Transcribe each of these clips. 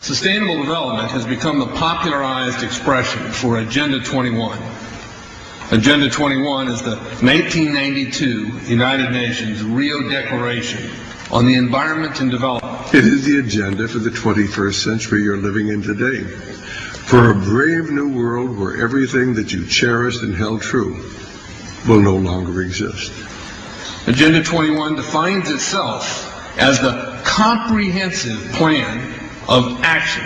Sustainable development has become the popularized expression for Agenda 21. Agenda 21 is the 1992 United Nations Rio Declaration on the Environment and Development. It is the agenda for the 21st century you're living in today. For a brave new world where everything that you cherished and held true will no longer exist. Agenda 21 defines itself as the comprehensive plan of action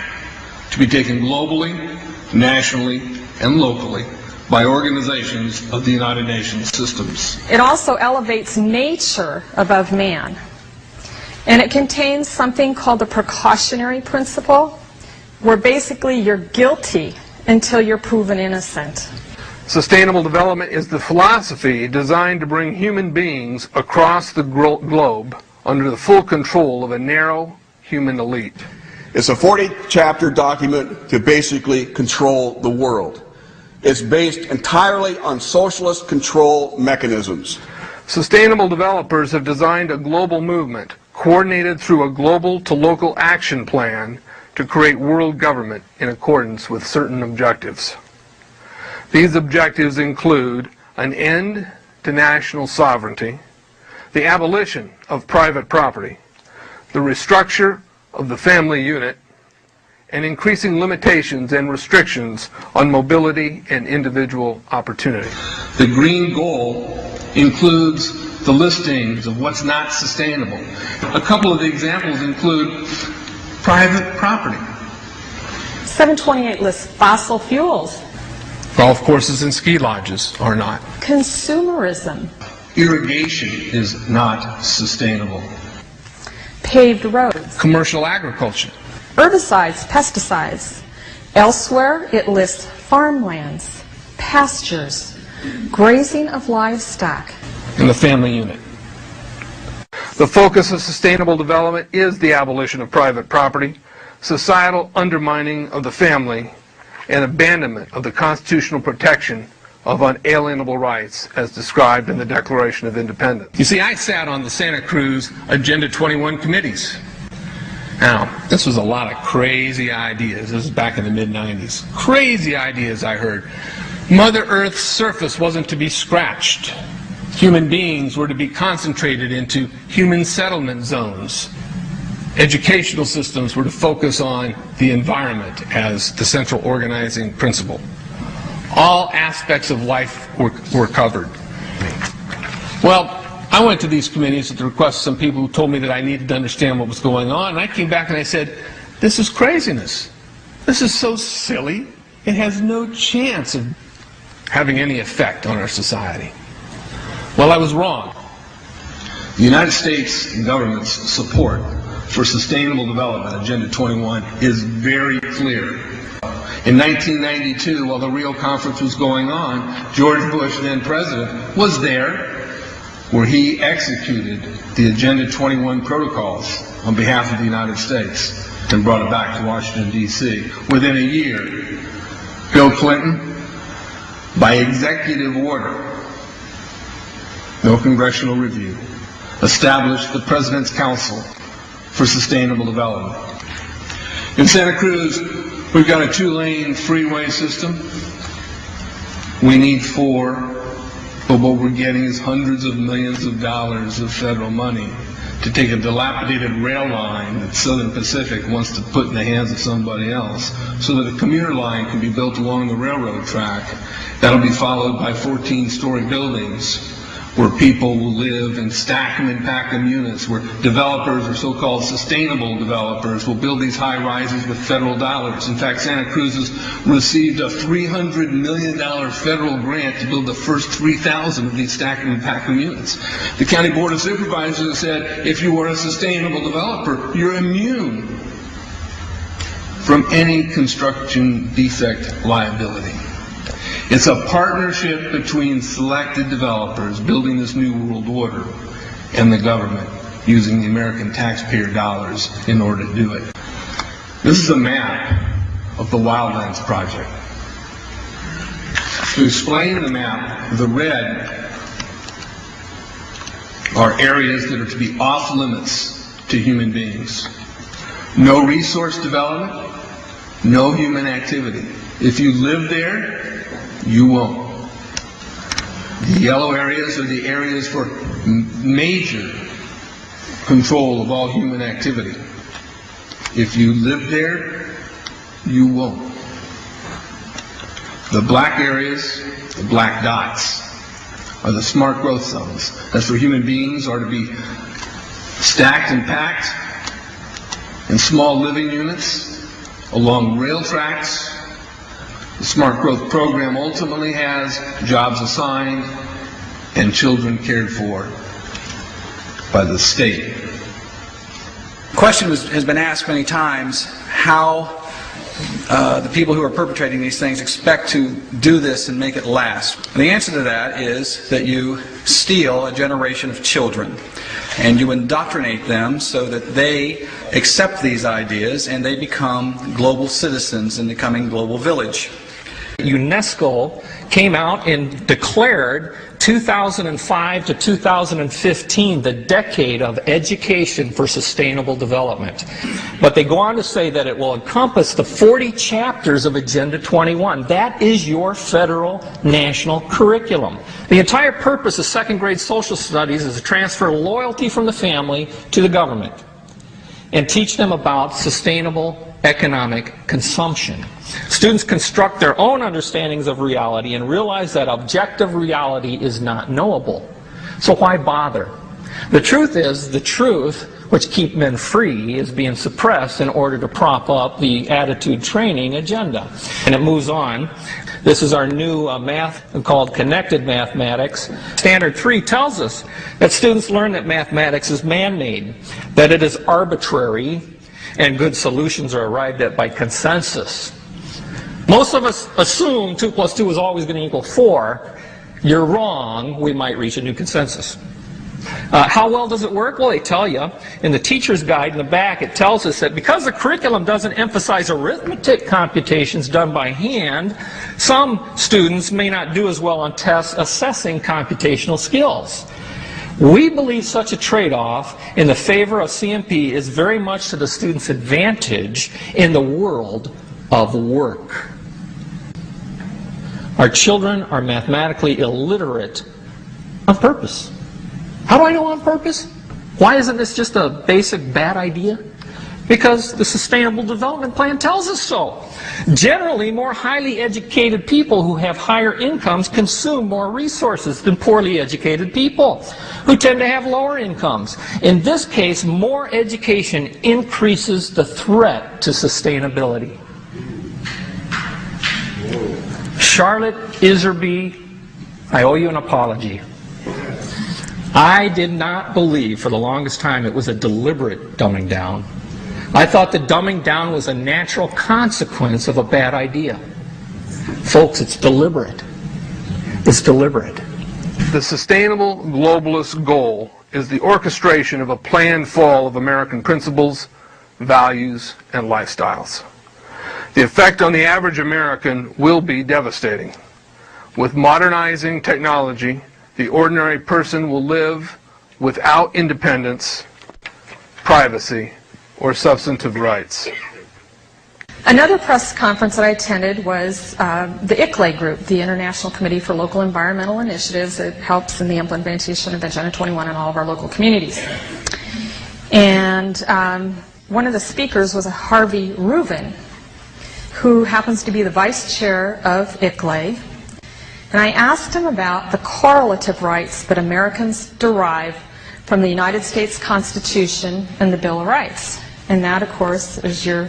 to be taken globally, nationally, and locally by organizations of the United Nations systems. It also elevates nature above man. And it contains something called the precautionary principle, where basically you're guilty until you're proven innocent. Sustainable development is the philosophy designed to bring human beings across the globe under the full control of a narrow human elite. It's a 40-chapter document to basically control the world. It's based entirely on socialist control mechanisms. Sustainable developers have designed a global movement coordinated through a global to local action plan to create world government in accordance with certain objectives. These objectives include an end to national sovereignty, the abolition of private property, the restructure of the family unit, and increasing limitations and restrictions on mobility and individual opportunity. The green goal includes the listings of what's not sustainable. A couple of the examples include private property. 728 lists fossil fuels. Golf courses and ski lodges are not. Consumerism. Irrigation is not sustainable. Paved roads. Commercial agriculture. Herbicides, pesticides. Elsewhere, it lists farmlands, pastures, grazing of livestock. And the family unit. The focus of sustainable development is the abolition of private property, societal undermining of the family, and abandonment of the constitutional protection of unalienable rights as described in the Declaration of Independence. You see, I sat on the Santa Cruz Agenda 21 committees. Now, this was a lot of crazy ideas. This was back in the mid-90s. Crazy ideas I heard. Mother Earth's surface wasn't to be scratched. Human beings were to be concentrated into human settlement zones. Educational systems were to focus on the environment as the central organizing principle. All aspects of life were covered. Well, I went to these committees at the request of some people who told me that I needed to understand what was going on, and I came back and I said, this is craziness. This is so silly. It has no chance of having any effect on our society. Well, I was wrong. The United States government's support for sustainable development, Agenda 21, is very clear. In 1992, while the Rio Conference was going on, George Bush, then president, was there where he executed the Agenda 21 protocols on behalf of the United States and brought it back to Washington, D.C. Within a year, Bill Clinton, by executive order, no congressional review, established the President's Council for Sustainable Development. In Santa Cruz, we've got a 2-lane freeway system. We need 4, but what we're getting is hundreds of millions of dollars of federal money to take a dilapidated rail line that Southern Pacific wants to put in the hands of somebody else so that a commuter line can be built along the railroad track. That'll be followed by 14-story buildings where people will live and stack them and pack them units, where developers, or so-called sustainable developers, will build these high-rises with federal dollars. In fact, Santa Cruz has received a $300 million federal grant to build the first 3,000 of these stack them and pack them units. The County Board of Supervisors has said, if you are a sustainable developer, you're immune from any construction defect liability. It's a partnership between selected developers building this new world order and the government using the American taxpayer dollars in order to do it. This is a map of the Wildlands Project. To explain the map, the red are areas that are to be off limits to human beings. No resource development, no human activity. If you live there, you won't. The yellow areas are the areas for major control of all human activity. If you live there, you won't. The black areas, the black dots, are the smart growth zones. That's where human beings are to be stacked and packed in small living units along rail tracks. The Smart Growth Program ultimately has jobs assigned and children cared for by the state. The question has been asked many times how the people who are perpetrating these things expect to do this and make it last. And the answer to that is that you steal a generation of children and you indoctrinate them so that they accept these ideas and they become global citizens in the coming global village. UNESCO came out and declared 2005 to 2015 the decade of education for sustainable development. But they go on to say that it will encompass the 40 chapters of Agenda 21. That is your federal national curriculum. The entire purpose of second grade social studies is to transfer loyalty from the family to the government and teach them about sustainable economic consumption. Students construct their own understandings of reality and realize that objective reality is not knowable. So why bother? The truth is, the truth which keep men free is being suppressed in order to prop up the attitude training agenda. And it moves on. This is our new math called connected mathematics. Standard 3 tells us that students learn that mathematics is man-made, that it is arbitrary, and good solutions are arrived at by consensus. Most of us assume 2 plus 2 is always going to equal 4. You're wrong. We might reach a new consensus. How well does it work? Well, they tell you in the teacher's guide in the back, it tells us that because the curriculum doesn't emphasize arithmetic computations done by hand, some students may not do as well on tests assessing computational skills. We believe such a trade-off in the favor of CMP is very much to the student's advantage in the world of work. Our children are mathematically illiterate on purpose. How do I know on purpose? Why isn't this just a basic bad idea? Because the Sustainable Development Plan tells us so. Generally, more highly educated people who have higher incomes consume more resources than poorly educated people who tend to have lower incomes. In this case, more education increases the threat to sustainability. Charlotte Iserby, I owe you an apology. I did not believe for the longest time it was a deliberate dumbing down. I thought the dumbing down was a natural consequence of a bad idea. Folks, it's deliberate. It's deliberate. The sustainable globalist goal is the orchestration of a planned fall of American principles, values, and lifestyles. The effect on the average American will be devastating. With modernizing technology, the ordinary person will live without independence, privacy, or substantive rights. Another press conference that I attended was the ICLE group, the International Committee for Local Environmental Initiatives. It helps in the implementation of Agenda 21 in all of our local communities. And one of the speakers was a Harvey Reuven, who happens to be the vice chair of ICLE. And I asked him about the correlative rights that Americans derive from the United States Constitution and the Bill of Rights. And that, of course, is your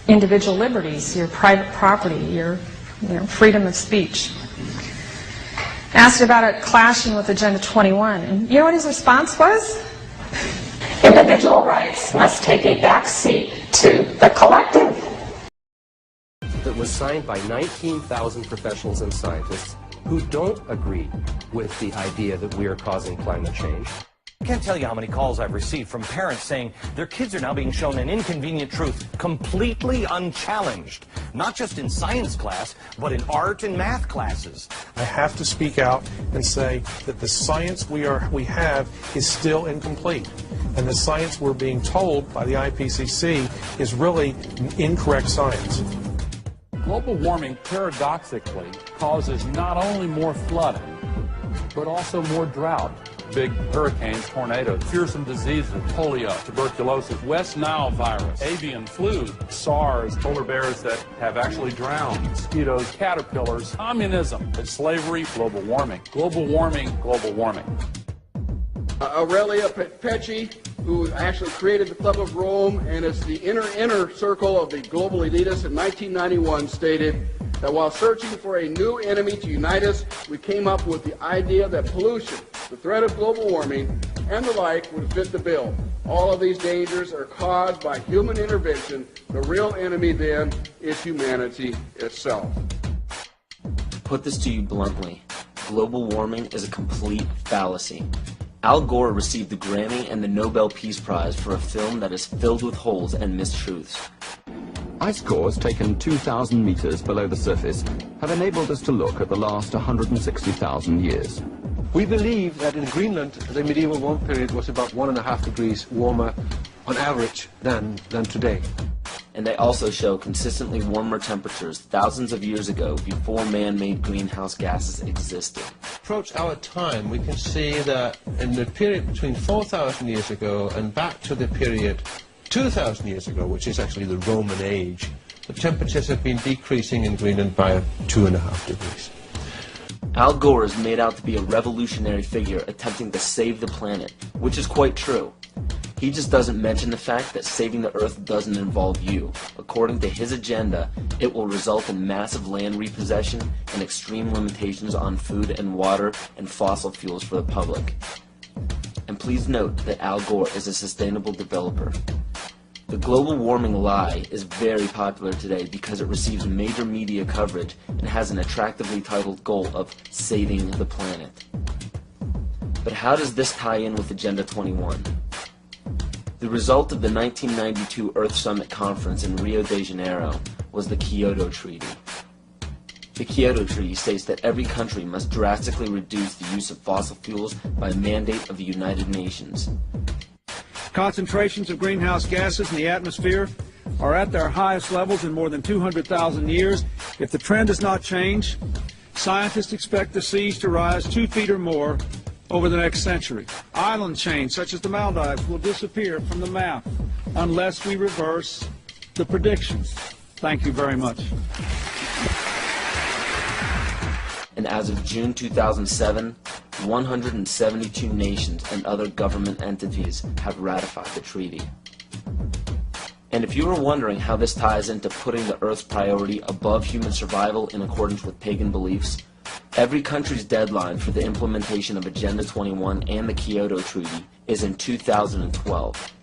individual liberties, your private property, your freedom of speech. Asked about it clashing with Agenda 21. And you know what his response was? Individual rights must take a back seat to the collective. That was signed by 19,000 professionals and scientists who don't agree with the idea that we are causing climate change. I can't tell you how many calls I've received from parents saying their kids are now being shown an inconvenient truth completely unchallenged, not just in science class, but in art and math classes. I have to speak out and say that the science we have is still incomplete. and the science we're being told by the IPCC is really incorrect science. Global warming, paradoxically, causes not only more flooding, but also more drought. Big hurricanes, tornadoes, fearsome diseases, polio, tuberculosis, West Nile virus, avian flu, SARS, polar bears that have actually drowned, mosquitoes, caterpillars, communism, and slavery, global warming, global warming, global warming. Aurelia Pecci, who actually created the Club of Rome and is the inner circle of the global elitists, in 1991 stated that while searching for a new enemy to unite us, we came up with the idea that pollution, the threat of global warming, and the like would fit the bill. All of these dangers are caused by human intervention. The real enemy then is humanity itself. To put this to you bluntly, global warming is a complete fallacy. Al Gore received the Grammy and the Nobel Peace Prize for a film that is filled with holes and mistruths. Ice cores taken 2,000 meters below the surface have enabled us to look at the last 160,000 years. We believe that in Greenland, the medieval warm period was about 1.5 degrees warmer on average than today. And they also show consistently warmer temperatures thousands of years ago before man-made greenhouse gases existed. Approach our time, we can see that in the period between 4,000 years ago and back to the period 2,000 years ago, which is actually the Roman age, the temperatures have been decreasing in Greenland by 2.5 degrees. Al Gore is made out to be a revolutionary figure attempting to save the planet, which is quite true. He just doesn't mention the fact that saving the Earth doesn't involve you. According to his agenda, it will result in massive land repossession and extreme limitations on food and water and fossil fuels for the public. And please note that Al Gore is a sustainable developer. The global warming lie is very popular today because it receives major media coverage and has an attractively titled goal of saving the planet. But how does this tie in with Agenda 21? The result of the 1992 Earth Summit Conference in Rio de Janeiro was the Kyoto Treaty. The Kyoto Treaty states that every country must drastically reduce the use of fossil fuels by mandate of the United Nations. Concentrations of greenhouse gases in the atmosphere are at their highest levels in more than 200,000 years. If the trend does not change, scientists expect the seas to rise 2 feet or more over the next century. Island chains such as the Maldives will disappear from the map unless we reverse the predictions. Thank you very much. And as of June 2007, 172 nations and other government entities have ratified the treaty. And if you were wondering how this ties into putting the Earth's priority above human survival in accordance with pagan beliefs, every country's deadline for the implementation of Agenda 21 and the Kyoto Treaty is in 2012.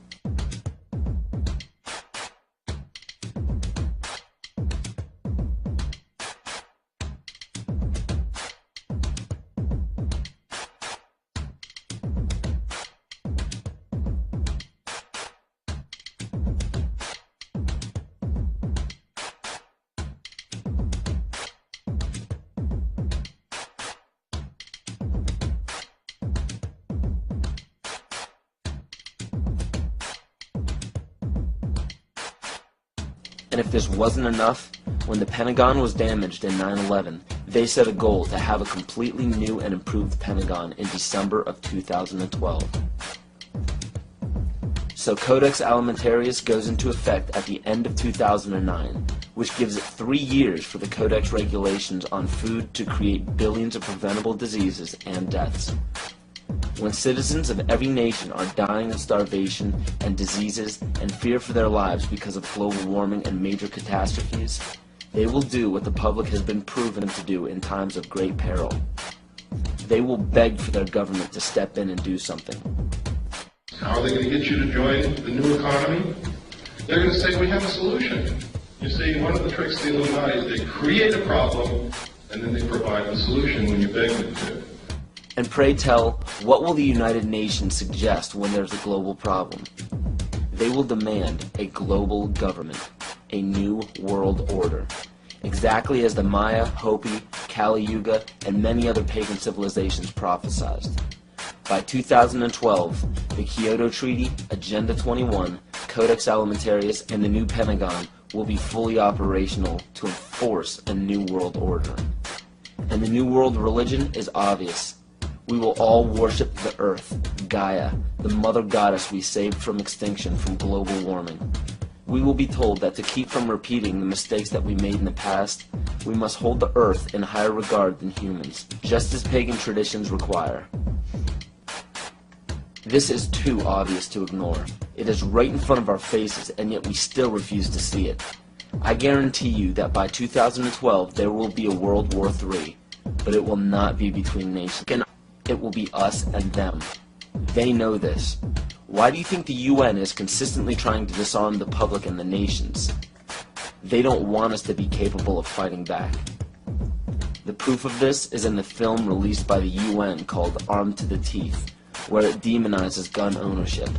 And if this wasn't enough, when the Pentagon was damaged in 9/11, they set a goal to have a completely new and improved Pentagon in December of 2012. So Codex Alimentarius goes into effect at the end of 2009, which gives it 3 years for the Codex regulations on food to create billions of preventable diseases and deaths. When citizens of every nation are dying of starvation and diseases and fear for their lives because of global warming and major catastrophes, they will do what the public has been proven to do in times of great peril. They will beg for their government to step in and do something. How are they going to get you to join the new economy? They're going to say, we have a solution. You see, one of the tricks of the Illuminati is they create a problem and then they provide the solution when you beg them to. And pray tell, what will the United Nations suggest when there's a global problem? They will demand a global government, a new world order, exactly as the Maya, Hopi, Kali Yuga, and many other pagan civilizations prophesized. By 2012, the Kyoto Treaty, Agenda 21, Codex Alimentarius, and the new Pentagon will be fully operational to enforce a new world order. And the new world religion is obvious. We will all worship the earth, Gaia, the mother goddess we saved from extinction from global warming. We will be told that to keep from repeating the mistakes that we made in the past, we must hold the earth in higher regard than humans, just as pagan traditions require. This is too obvious to ignore. It is right in front of our faces, and yet we still refuse to see it. I guarantee you that by 2012 there will be a World War III, but it will not be between nations. It will be us and them. They know this. Why do you think the UN is consistently trying to disarm the public and the nations? They don't want us to be capable of fighting back. The proof of this is in the film released by the UN called Armed to the Teeth, where it demonizes gun ownership.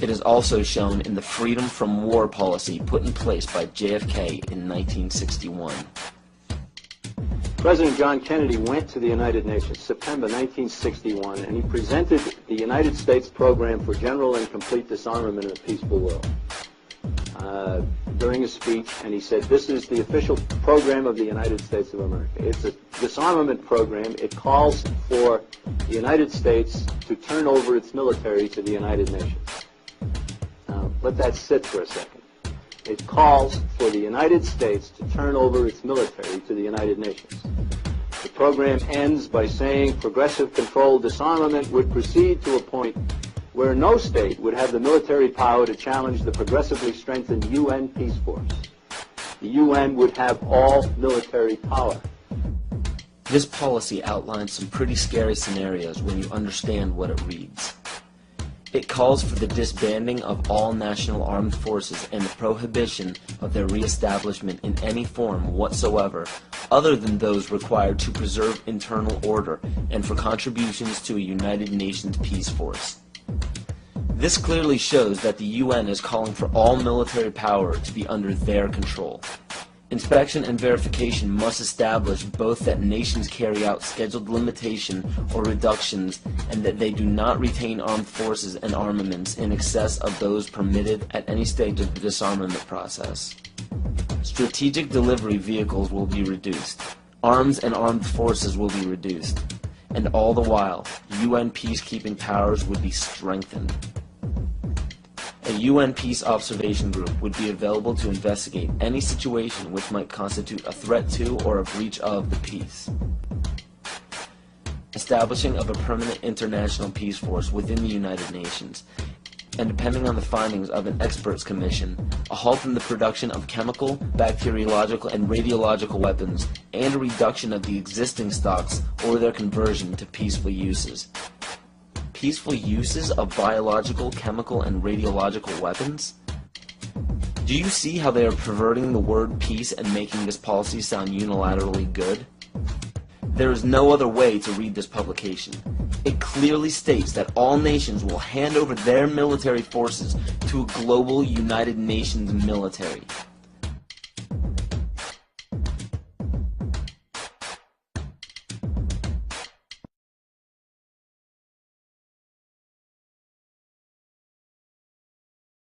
It is also shown in the Freedom from War policy put in place by JFK in 1961. President John Kennedy went to the United Nations, September 1961, and he presented the United States Program for General and Complete Disarmament in a Peaceful World during a speech, and he said, this is the official program of the United States of America. It's a disarmament program. It calls for the United States to turn over its military to the United Nations. Now, let that sit for a second. It calls for the United States to turn over its military to the United Nations. The program ends by saying progressive controlled disarmament would proceed to a point where no state would have the military power to challenge the progressively strengthened UN peace force. The UN would have all military power. This policy outlines some pretty scary scenarios when you understand what it reads. It calls for the disbanding of all national armed forces and the prohibition of their reestablishment in any form whatsoever other than those required to preserve internal order and for contributions to a United Nations peace force. This clearly shows that the UN is calling for all military power to be under their control. Inspection and verification must establish both that nations carry out scheduled limitation or reductions and that they do not retain armed forces and armaments in excess of those permitted at any stage of the disarmament process. Strategic delivery vehicles will be reduced. Arms and armed forces will be reduced. And all the while, UN peacekeeping powers would be strengthened. A UN Peace Observation Group would be available to investigate any situation which might constitute a threat to or a breach of the peace. Establishing of a permanent international peace force within the United Nations, and depending on the findings of an experts commission, a halt in the production of chemical, bacteriological, and radiological weapons, and a reduction of the existing stocks or their conversion to peaceful uses. Peaceful uses of biological, chemical, and radiological weapons? Do you see how they are perverting the word peace and making this policy sound unilaterally good? There is no other way to read this publication. It clearly states that all nations will hand over their military forces to a global United Nations military.